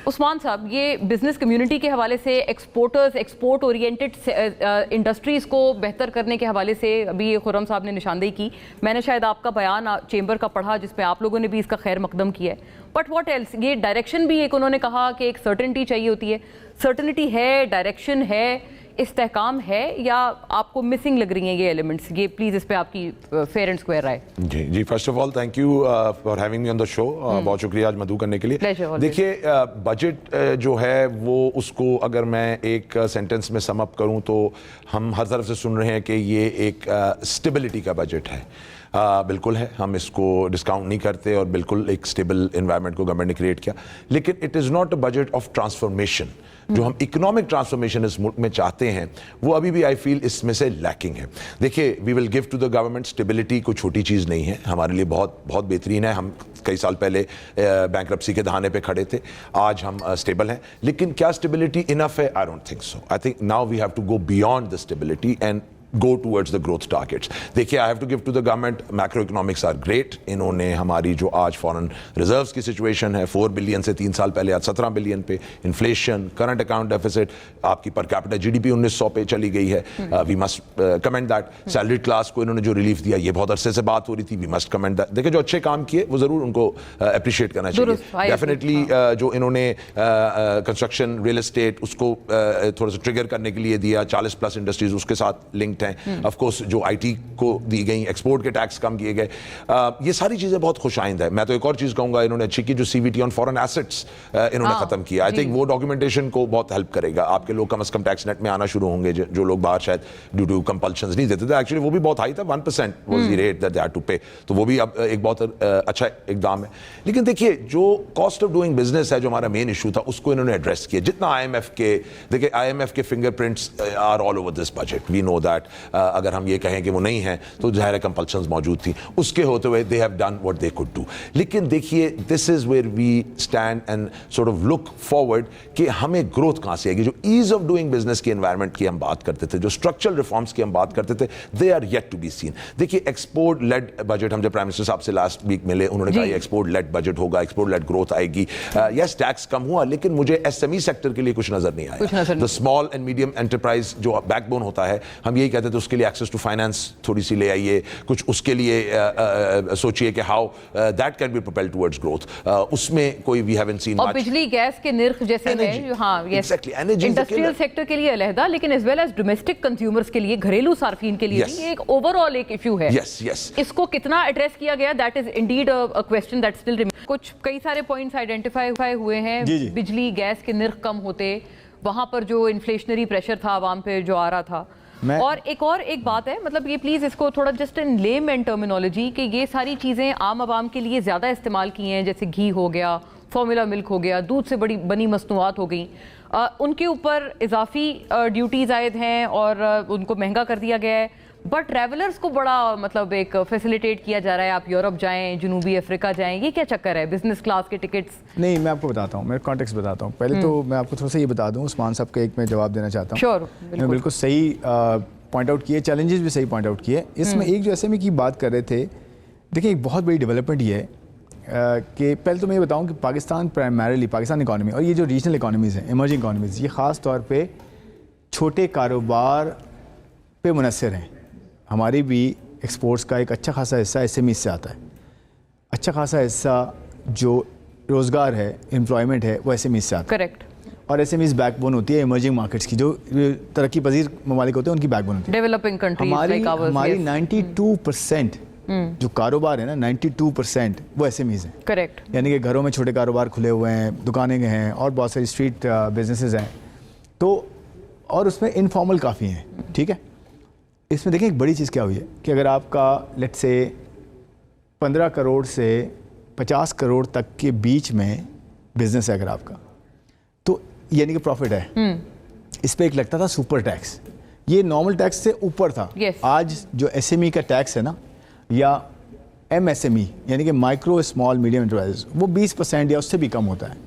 عثمان صاحب, یہ business community کے حوالے سے ایکسپورٹرز, ایکسپورٹ اورینٹڈ انڈسٹریز کو بہتر کرنے کے حوالے سے ابھی خرم صاحب نے نشاندہی کی. میں نے شاید آپ کا بیان چیمبر کا پڑھا جس پہ آپ لوگوں نے بھی اس کا خیر مقدم کیا ہے. بٹ واٹ ایلس, یہ ڈائریکشن بھی ایک انہوں نے کہا کہ ایک سرٹنٹی چاہیے ہوتی ہے. سرٹنٹی ہے, ڈائریکشن ہے, استحکام ہے, یا آپ کو مسنگ لگ رہی ہیں یہ ایلیمنٹس؟ یہ پلیز اس پہ آپ کی فیئر اینڈ اسکوائر رائے. جی first of all thank you for having me on the show. بہت شکریہ آج مدعو کرنے کے لیے. دیکھیے بجٹ جو ہے وہ اس کو اگر میں ایک سینٹنس میں سم اپ کروں تو ہم ہر طرف سے سن رہے ہیں کہ یہ ایک اسٹیبلٹی کا بجٹ ہے. بالکل ہے, ہم اس کو ڈسکاؤنٹ نہیں کرتے, اور بالکل ایک اسٹیبل انوائرمنٹ کو گورنمنٹ نے کریٹ کیا, لیکن it is not a budget of transformation. جو ہم اکنامک ٹرانسفارمیشن اس ملک میں چاہتے ہیں وہ ابھی بھی آئی فیل اس میں سے لیکنگ ہے. دیکھیے we will give to the government, stability کوئی چھوٹی چیز نہیں ہے, ہمارے لیے بہت بہت بہترین ہے. ہم کئی سال پہلے بینکرپسی کے دہانے پہ کھڑے تھے, آج ہم اسٹیبل ہیں, لیکن کیا اسٹیبلٹی انف ہے؟ I don't think so. I think now we have to go beyond the stability and go towards the growth targets. دیکھیے I have to give to the government, macro economics are great. انہوں نے ہماری جو آج فورن reserves کی situation ہے 4 billion سے 3 سال پہلے آج 17 بلین پہ, انفلیشن, کرنٹ اکاؤنٹ ڈیفیسٹ, آپ کی per capita G D P 1900 پہ چلی گئی ہے. We must comment that. Salary class کو انہوں نے جو ریلیف دیا, یہ بہت عرصے سے بات ہو رہی تھی, وی مسٹ کمنٹ دیٹ. دیکھیں جو اچھے کام کیے وہ ضرور ان کو اپریشیٹ کرنا چاہیے. ڈیفینیٹلی جو انہوں نے کنسٹرکشن, ریل اسٹیٹ, اس کو تھوڑا سا ٹریگر کرنے کے لیے دیا, 40+ انڈسٹریز اس کے ساتھ لنکڈ ہیں. آف کورس جو آئی ٹی کو دی گئی, ایکسپورٹ کے ٹیکس کم کیے گئے, یہ ساری چیزیں بہت خوش آئند ہے. میں تو ایک اور چیز کہوں گا, انہوں نے اچھی کی جو سی وی ٹی آن فورن ایسٹس انہوں نے ختم کیا. آئی تھنک وہ ڈاکیومنٹیشن کو بہت ہیلپ کرے گا. آپ کے لوگ کم از کم ٹیکس نیٹ میں آنا شروع ہوں گے, جو لوگ باہر شاید ڈیو ٹو کمپلشنز نہیں دیتے تھے. ایکچولی وہ بھی بہت ہائی تھا, 1% was the rate that they had to pay, تو وہ بھی اب ایک بہت اچھا اقدام ہے. لیکن دیکھیے جو کاسٹ آف ڈوئنگ بزنس ہے, جو ہمارا مین ایشو تھا, اس کو انہوں نے ایڈریس کیا. جتنا آئی ایم ایف کے, دیکھیے آئی ایم ایف کے fingerprints are all over this budget, we know that. اگر ہم یہ کہیں کہ وہ نہیں ہیں تو ظاہر کمپلشنز موجود تھیں, اس کے ہوتے ہوئے they have done what they could do. لیکن دیکھیے this is where we stand and sort of look forward کہ ہمیں گروتھ کہاں سے آئے گی. جو ایز آف ڈوئنگ بزنس کی انوائرمنٹ کی ہم بات کرتے تھے, جو اسٹرکچرل ریفارمس کی ہم بات کرتے تھے, they are yet to be seen. دیکھیے ایکسپورٹ لیڈ بجٹ, ہم جب پرائم منسٹر صاحب سے لاسٹ ویک ملے, انہوں نے کہا یہ ایکسپورٹ لیڈ بجٹ ہوگا, ایکسپورٹ لیڈ گروتھ آئے گی. یس ٹیکس کم ہوا, لیکن مجھے ایس ایم ای سیکٹر کے لیے کچھ نظر نہیں آیا. The small and medium enterprise جو بیک بون ہوتا ہے, ہم یہی کہتے تھے اس کے لیے ایکسیس ٹو فائنانس تھوڑی سی لے آئیے, کچھ اس کے لیے سوچئے کہ how that can be propel towards growth. اس میں کوئی وی ہیونٹ سین مچ. اور بجلی گیس کے نرخ جیسے ہیں, ہاں یس انڈسٹریل سیکٹر کے لیے علیحدہ, لیکن as well as domestic consumers کے لیے, گھریلو صارفین کے لیے بھی ایک اوور آل ایک ایشو ہے. اس کو کتنا ایڈریس کیا گیا, that is indeed a question that still remains. کچھ کئی سارے پوائنٹس آئیڈینٹیفائی ہوئے ہیں. بجلی گیس کے نرخ کم ہوتے, وہاں پر جو انفلیشنری پریشر تھا عوام پہ جو آ رہا تھا, اور ایک بات ہے, مطلب یہ پلیز اس کو تھوڑا جسٹ ان لیم اینڈ ٹرمینالوجی, کہ یہ ساری چیزیں عام عوام کے لیے زیادہ استعمال کی ہیں, جیسے گھی ہو گیا, فارمولا ملک ہو گیا, دودھ سے بنی مصنوعات ہو گئیں, ان کے اوپر اضافی ڈیوٹیز عائد ہیں اور ان کو مہنگا کر دیا گیا ہے. بٹ ٹریولرز کو بڑا مطلب ایک فیسیلیٹیٹ کیا جا رہا ہے, آپ یورپ جائیں, جنوبی افریقہ جائیں, یہ کیا چکر ہے بزنس کلاس کے ٹکٹس؟ نہیں, میں آپ کو بتاتا ہوں, میں کانٹیکسٹ بتاتا ہوں. پہلے تو میں آپ کو تھوڑا سا یہ بتا دوں, عثمان صاحب کا ایک میں جواب دینا چاہتا ہوں. شیور, میں بالکل صحیح پوائنٹ آؤٹ کیے, چیلنجز بھی صحیح پوائنٹ آؤٹ کیے. اس میں ایک جو ایس ایم ای کی بات کر رہے تھے, دیکھیں ایک بہت بڑی ڈیولپمنٹ یہ ہے کہ پہلے تو میں یہ بتاؤں کہ پاکستان پرائمریلی, پاکستان اکانومی اور یہ جو ریجنل اکانومیز ہیں, ایمرجنگ اکانومیز, یہ خاص طور پہ چھوٹے کاروبار پہ منحصر ہیں. ہماری بھی ایکسپورٹس کا ایک اچھا خاصا حصہ ایس ایم ای سے آتا ہے. اچھا خاصا حصہ جو روزگار ہے, امپلائمنٹ ہے, وہ ایس ایم ای سے آتا ہے. کریکٹ. اور SMEs backbone ہوتی ہے ایمرجنگ مارکیٹس کی, جو ترقی پذیر ممالک ہوتے ہیں ان کی بیک بون ہوتی ہے. ڈیولپنگ کنٹریز ہماری 92% جو کاروبار ہے نا, 92% وہ ایس ایم ایز ہیں. کریکٹ. یعنی کہ گھروں میں چھوٹے کاروبار کھلے ہوئے ہیں, دکانیں ہیں, اور بہت ساری اسٹریٹ بزنسز ہیں. تو اور اس میں انفارمل کافی ہیں. ٹھیک ہے, اس میں دیکھیں ایک بڑی چیز کیا ہوئی ہے کہ اگر آپ کا لیٹ سے 15 کروڑ سے 50 کروڑ تک کے بیچ میں بزنس ہے اگر آپ کا, تو یعنی کہ پروفٹ ہے, اس پہ ایک لگتا تھا سپر ٹیکس. یہ نارمل ٹیکس سے اوپر تھا. آج جو ایس ایم ای کا ٹیکس ہے نا, یا ایم ایس ایم ای یعنی کہ مائکرو اسمال میڈیم انٹرپرائز, وہ 20% یا اس سے بھی کم ہوتا ہے.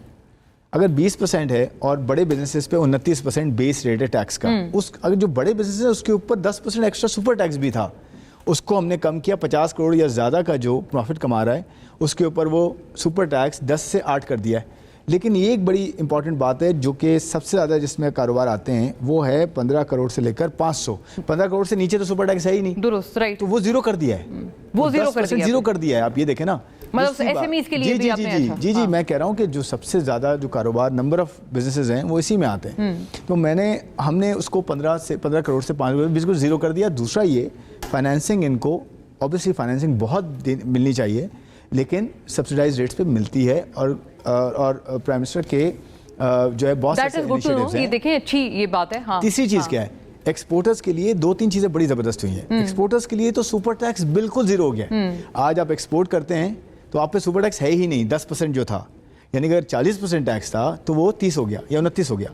اگر 20% ہے اور بڑے بزنسز پہ 29% بیس ریٹ ہے ٹیکس کا, اس اگر جو بڑے بزنس ہے اس کے اوپر 10% ایکسٹرا سپر ٹیکس بھی تھا, اس کو ہم نے کم کیا. 50 کروڑ یا زیادہ کا جو پروفٹ کما رہا ہے اس کے اوپر وہ سپر ٹیکس 10 سے 8 کر دیا ہے. لیکن یہ ایک بڑی امپورٹنٹ بات ہے جو کہ سب سے زیادہ جس میں کاروبار آتے ہیں وہ ہے 15 کروڑ سے لے کر 500. 15 کروڑ سے نیچے تو سپر ٹیکس ہے ہی نہیں. درست, رائٹ. تو وہ زیرو کر دیا ہے, وہ زیرو کر دیا ہے. آپ یہ دیکھیں نا, مطلب ایس ایم ایز کے لیے بھی آپ نے. جی میں کہہ رہا ہوں کہ جو سب سے زیادہ جو کاروبار نمبر آف بزنسز ہیں وہ اسی میں آتے ہیں. تو ہم نے اس کو 15 کروڑ سے 5 کروڑ بالکل زیرو کر دیا. دوسرا یہ فائنینسنگ, ان کو اوبیسلی فائنینسنگ بہت ملنی چاہیے سے سبسڈائز ریٹس پہ ملتی ہے, اور پرائم منسٹر کے جو ہے بہت سے انیشیٹیوز ہیں. یہ دیکھیں اچھی یہ بات ہے. تیسری چیز کیا ہے, ایکسپورٹرز کے لیے 2-3 چیزیں بڑی زبردست ہوئی ہیں. ایکسپورٹرز کے لیے تو سپر ٹیکس بالکل زیرو ہو گیا. آج آپ ایکسپورٹ کرتے ہیں تو آپ پہ سپر ٹیکس ہے ہی نہیں, 10% جو تھا, یعنی اگر 40% ٹیکس تھا تو وہ 30 ہو گیا یا 29 ہو گیا.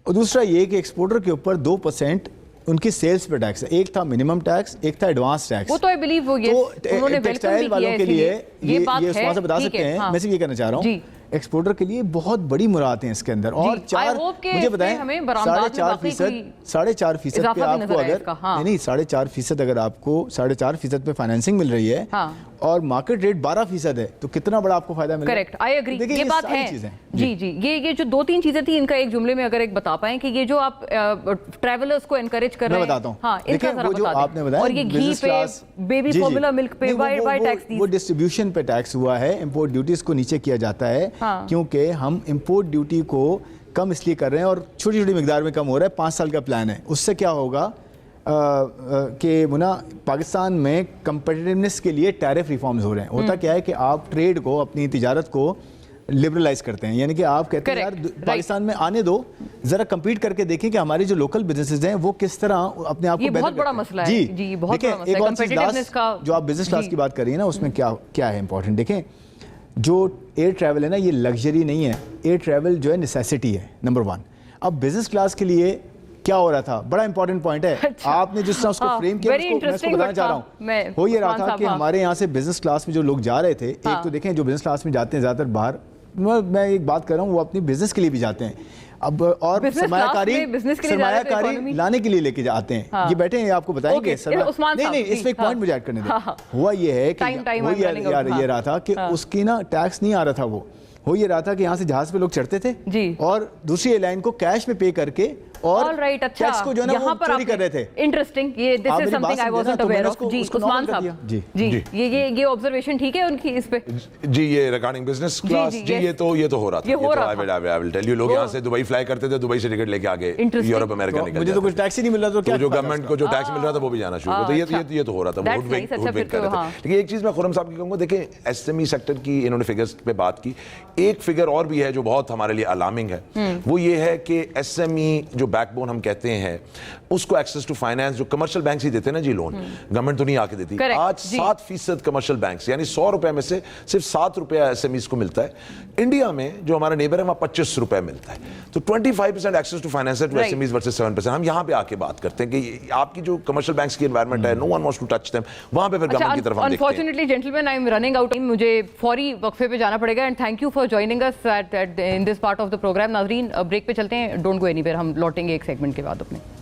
اور دوسرا یہ کہ ایکسپورٹر کے اوپر 2% ان کی سیلز پہ ٹیکس ہے. ایک تھا منیمم ٹیکس, ایک تھا ایڈوانس ٹیکس. وہ تو آئی بلیو وہ ٹیکسٹائل والوں کے لیے یہ عثمان سے بتا سکتے ہیں. میں صرف یہ کہنا چاہ رہا ہوں ایکسپورٹر کے لیے بہت بڑی مراعات ہیں اس کے اندر. اور مجھے بتائیں 4.5% پہ آپ کو اگر نہیں 4.5% اگر آپ کو 4.5% پہ فائنینسنگ مل رہی ہے اور مارکیٹ ریٹ 12% ہے تو کتنا بڑا آپ کو فائدہ مل رہا ہے. کریکٹ, آئی ایگری, یہ بات ہے. جی یہ جو 2-3 چیزیں تھیں ان کا ایک جملے میں اگر ایک بتا پائیں کہ یہ جو آپ ٹریولرز کو انکریج کر رہے ہیں. میں بتاتا ہوں, دیکھیں وہ جو آپ نے بتایا, اور یہ گھی پہ, بیبی فارمولا ملک پہ وائی ٹیکس دی, وہ ڈسٹریبیوشن پہ ٹیکس ہوا ہے. امپورٹ ڈیوٹیز کو نیچے کیا جاتا ہے کیونکہ ہم امپورٹ ڈیوٹی کو کم اس لیے کر رہے ہیں اور چھوٹی چھوٹی مقدار میں کم ہو رہا ہے. 5 سال کا پلان ہے. اس سے کیا ہوگا کہ پاکستان میں کمپیٹیونیس کے لیے ٹیرف ریفارمز ہو رہے ہیں. ہوتا کیا ہے کہ آپ ٹریڈ کو, اپنی تجارت کو لبرلائز کرتے ہیں, یعنی کہ آپ کہتے ہیں یار پاکستان میں آنے دو, ذرا کمپیٹ کر کے دیکیں کہ ہماری جو لوکل بزنسز ہیں وہ کس طرح اپنے آپ کو بہت بڑا مسئلہ ہے. جی بہت بڑا مسئلہ ہے کمپیٹیونیس کا. جو آپ بزنس کلاس کی بات کر رہی ہیں نا, اس میں کیا ہے امپورٹنٹ. دیکھیں جو ایئر ٹریول ہے نا, یہ لگژری نہیں ہے. ایئر ٹریول جو ہے نیسیسٹی ہے, نمبر 1. اب بزنس کلاس کے لیے کیا ہو رہا تھا, بڑا امپورٹنٹ پوائنٹ ہے. آپ نے جس طرح اس کو فریم کیا میں اس کو بتانا چاہ رہا ہوں. ہو یہ رہا تھا کہ ہمارے یہاں سے بزنس کلاس میں جو لوگ جا رہے تھے, ایک تو دیکھیں جو بزنس کلاس میں جاتے ہیں زیادہ تر باہر, میں ایک بات کر رہا ہوں, وہ اپنی بزنس کے لیے بھی جاتے ہیں. اب اور سرمایہ کاری لانے کے لیے لے کے جاتے ہیں. یہ بیٹھے ہیں, آپ کو بتائیں گے. نہیں اس پہ ایک پوائنٹ مجھے ایڈ کرنے دیں. ہوا یہ ہے کہ یہ رہا تھا کہ اس کی نا ٹیکس نہیں آ رہا تھا. وہ ہو یہ رہا تھا کہ یہاں سے جہاز پہ لوگ چڑھتے تھے اور دوسری ایئر لائن کو کیش میں پے کر کے اور ٹیکس کو جو ہے نا وہ چوری کر رہے تھے. انٹرسٹنگ, یہ this is something I wasn't aware of. جی عثمان صاحب, جی یہ آبزرویشن ٹھیک ہے ان کی اس پہ. جی یہ ریگارڈنگ بزنس کلاس, جی یہ تو ہو رہا تھا. آئی ول ٹیل یو, لوگ یہاں سے دبئی فلائی کرتے تھے, دبئی سے ٹکٹ لے کے آگے یورپ امریکہ نکل. مجھے تو کچھ ٹیکس ہی نہیں مل رہا, تو کیا جو گورنمنٹ کو جو ٹیکس مل رہا تھا وہ بھی جانا شروع ہو گیا. یہ تو ہو رہا تھا, وہ ویٹ کر رہے تھے. لیکن ایک چیز میں خرم صاحب کی کہوں گا, دیکھیں ایس ایم ای سیکٹر کی انہوں نے فگرز پہ بات کی. ایک فگر اور بھی ہے جو بہت ہمارے لیے الارمنگ ہے, وہ یہ ہے کہ ایس ایم ای جو بیک بون ہم کہتے ہیں اس کو ایکسس ٹو فائنانس جو کمرشل بینکس ہی دیتے ہیں نا جی لون, گورنمنٹ تو نہیں آ کے دیتی. آج 7% کمرشل بینکس, یعنی 100 روپے میں سے صرف 7 روپے ایس ایم ایز کو ملتا ہے. انڈیا میں جو ہمارا نیبر ہے وہاں 25 روپے ملتا ہے. تو 25% access to finance to SMEs versus 7%. ہم یہاں پہ آ کے بات کرتے ہیں کہ آپ کی جو کمرشل بینکس کی انوائرمنٹ ہے, no one wants to touch them, وہاں پہ پھر گورنمنٹ کی طرف ہم دیکھتے ہیں. Unfortunately gentlemen I am running out time, مجھے فوری وقفے پہ جانا پڑے گا. And thank you for joining us in this part of the programme. ناظرین بریک پہ چلتے ہیں, ڈونٹ گو اینی ویئر, ہم لوٹیں گے ایک سیگمنٹ کے بعد اپنے.